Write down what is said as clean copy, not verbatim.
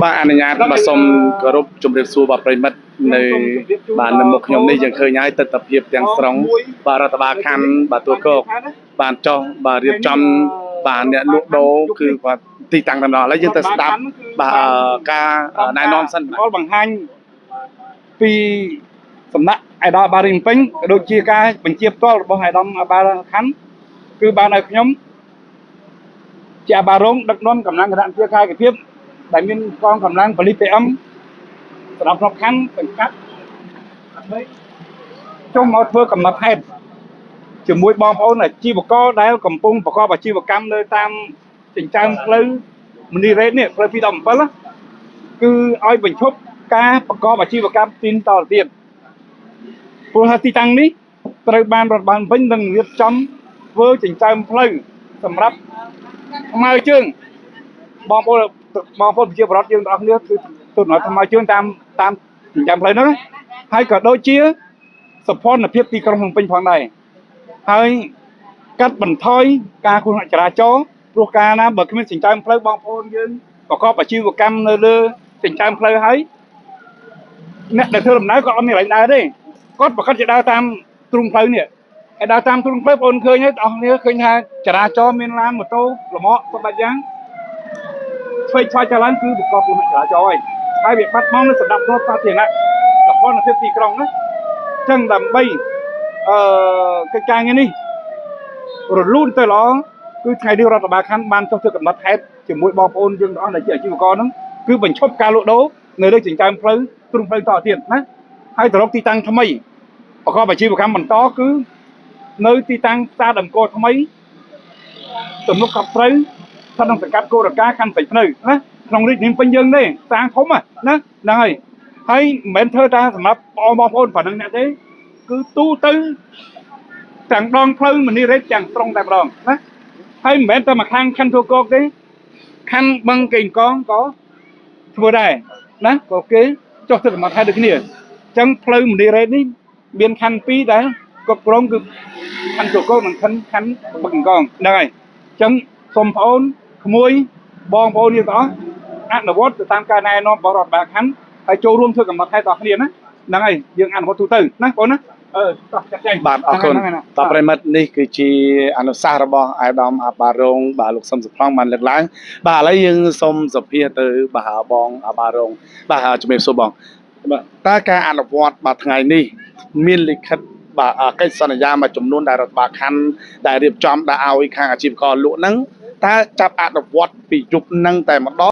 បាទអនុញ្ញាតបាទសូមគោរពជំរាបសួរបាទប្រិមិត្តនៅបាទនៅមុខខ្ញុំនេះយើងឃើញហើយទស្សនវិជ្ជាទាំងស្រុងបាទរដ្ឋបាលខណ្ឌបាទទួលគោកបានចុះបាទរៀបចំបាទអ្នកលក់ដូរគឺបាទទីតាំងតំណឥឡូវយើងទៅស្ដាប់បាទការណែនាំសិនបាទបង្ហាញពីសំណាក់អាយដាមបារីពេញក៏ដូចជាការបញ្ជាផ្ទាល់របស់អាយដាមបារខណ្ឌគឺបានឲ្យខ្ញុំជាអាបារងដឹកនាំកម្លាំងគណៈវិទ្យាការកិច្ចភាពដែលមានកងកម្លាំងប៉ូលីស PM ស្ដាប់រាប់ខណ្ឌសង្កាត់ដើម្បីចុះមកធ្វើកំណត់ហេតុជាមួយបងប្អូនអាជីវករដែលកំពុងប្រកបអាជីវកម្មនៅតាមចិញ្ចើមផ្លូវមនីរ៉េតនេះផ្លូវ217គឺឲ្យបញ្ឈប់ការប្រកបអាជីវកម្មទីនតទៅទៀតព្រោះថាទីតាំងនេះត្រូវបានរដ្ឋបាលពេញនឹងរៀបចំធ្វើចិញ្ចើមផ្លូវសម្រាប់ថ្មើរជើងបងប្អូនប្រជាពលរដ្ឋយើងទាំងអស់គ្នាគឺទុនថ្មើរជើងតាមចិញ្ចើមផ្លូវហ្នឹងហើយក៏ដូចជាសុភនភាពទីក្រុងភ្នំពេញផងដែរហើយកាត់បន្ថយការគ្រោះថ្នាក់ចរាចរណ៍ព្រោះកាលណាបើគ្មានចិញ្ចើមផ្លូវបងប្អូនយើងប្រកបអាជីវកម្មនៅលើចិញ្ចើមផ្លូវហើយអ្នកដែលធ្វើដំណើរក៏អត់មានកន្លែងដើរទេគាត់ប្រកាសជាដើរតាមទ្រុងផ្លូវនេះហើយដើរតាមទ្រុងផ្លូវបងប្អូនឃើញហើយបងប្អូនឃើញថាចរាចរណ៍មានឡានម៉ូតូលំអគ្រប់បែបយ៉ាងស្វែងឆ្វាយចល័នគឺប្រកបគ្រោះថ្នាក់ចរាចរណ៍ហើយវាបាត់បង់នៅសណ្ដាប់ធ្នាប់សាធារណៈសភនភាពទីក្រុងណាចឹងដើម្បីកិច្ចការងារនេះរលូនទៅល្អគឺថ្ងៃនេះរដ្ឋបាលខណ្ឌបានចុះធ្វើកំណត់ហេតុជាមួយបងប្អូនយើងទាំងអស់ដែលជាអាជីវករហ្នឹងគឺបញ្ឈប់ការលក់ដូរនៅលើចិញ្ចើមផ្លូវទ្រុងផ្លូវតទៀតណាហើយទៅរកទីតាំងថ្មីប្រកបអាជីវកម្មបន្តគឺនៅទីតាំងផ្សារដំកថ្មីទំនប់កប់ត្រូវស្ថិតក្នុងសង្កាត់គោរកាខណ្ឌស្រីភ្នៅណាក្នុងរាជធានីពេញយើងទេសាងធំណាហ្នឹងហើយមិនមែនធ្វើតែសម្រាប់បងប្អូនប៉ុណ្្នឹងអ្នកទេគឺទូទៅទាំងដងផ្លូវមនីរ៉េតទាំងស្រុងតែម្ដងណាហើយមិនមែនតែមួយខាងខណ្ឌទួលគោកទេខណ្ឌបឹងកេងកងក៏ធ្វើដែរណាក៏គេចុះទៅកំណត់ហេតុដូចគ្នាអញ្ចឹងផ្លូវមនីរ៉េតនេះមានខណ្ឌ2ដែលគ្រប់គ្រងគឺខណ្ឌទួលគោកនិងខណ្ឌបឹងកេងកងហ្នឹងហើយអញ្ចឹងសូមបងប្អូនក្មួយបងប្អូនយើងទាំងអស់អនុវត្តទៅតាមការណែនាំរបស់រដ្ឋបាលខណ្ឌហើយចូលរួមធ្វើកំណត់ហេតុដល់គ្នាណាហ្នឹងហើយយើងអនុវត្តទូទៅណាបងណាចាត់ចែងបាទអរគុណតប្រិមិត្តនេះគឺជាអនុសាសន៍របស់អាយដាមអាបារងបាទលោកសំសុផង់បានលើកឡើងបាទឥឡូវយើងសូមសភាទៅបាទបងអាបារងបាទជំរាបសួរបងបាទតើការអនុវត្តបាទថ្ងៃនេះមានលិខិតបាទកិច្ចសន្យាមួយចំនួនដែលរដ្ឋបាលខណ្ឌដែលរៀបចំដាក់ឲ្យខាងអាជីវករលក់ហ្នឹងតើចាប់អនុវត្តពីយប់ហ្នឹងតែម្ដង